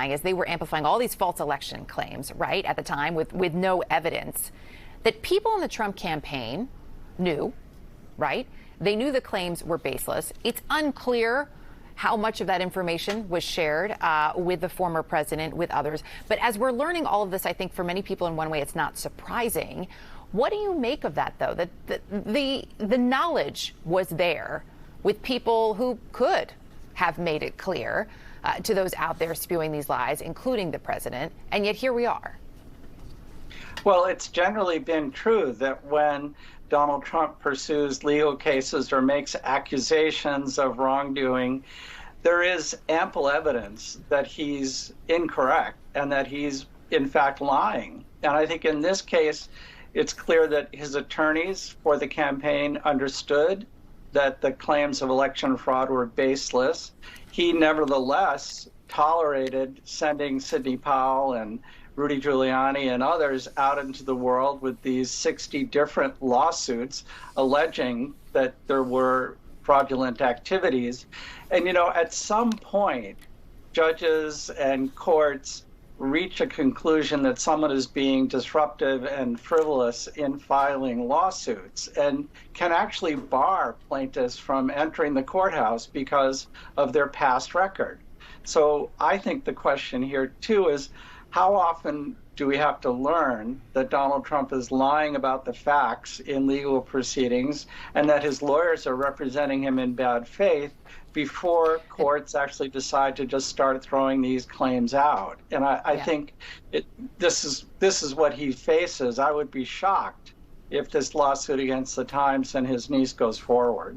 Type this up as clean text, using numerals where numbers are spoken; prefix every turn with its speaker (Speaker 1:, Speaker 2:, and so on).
Speaker 1: as they were amplifying all these false election claims, right, at the time with no evidence, that people in the Trump campaign knew, right? They knew the claims were baseless. It's unclear how much of that information was shared with the former president, with others. But as we're learning all of this, I think for many people in one way, it's not surprising. What do you make of that, though? That the knowledge was there with people who could have made it clear to those out there spewing these lies, including the president, and yet here we are.
Speaker 2: Well, it's generally been true that when Donald Trump pursues legal cases or makes accusations of wrongdoing, there is ample evidence that he's incorrect and that he's, in fact, lying. And I think in this case, it's clear that his attorneys for the campaign understood that the claims of election fraud were baseless. He nevertheless tolerated sending Sidney Powell and Rudy Giuliani and others out into the world with these 60 different lawsuits alleging that there were fraudulent activities. And, you know, at some point, judges and courts reach a conclusion that someone is being disruptive and frivolous in filing lawsuits and can actually bar plaintiffs from entering the courthouse because of their past record. So I think the question here, too, is how often do we have to learn that Donald Trump is lying about the facts in legal proceedings and that his lawyers are representing him in bad faith before courts actually decide to just start throwing these claims out? And I think this is what he faces. I would be shocked if this lawsuit against the Times and his niece goes forward.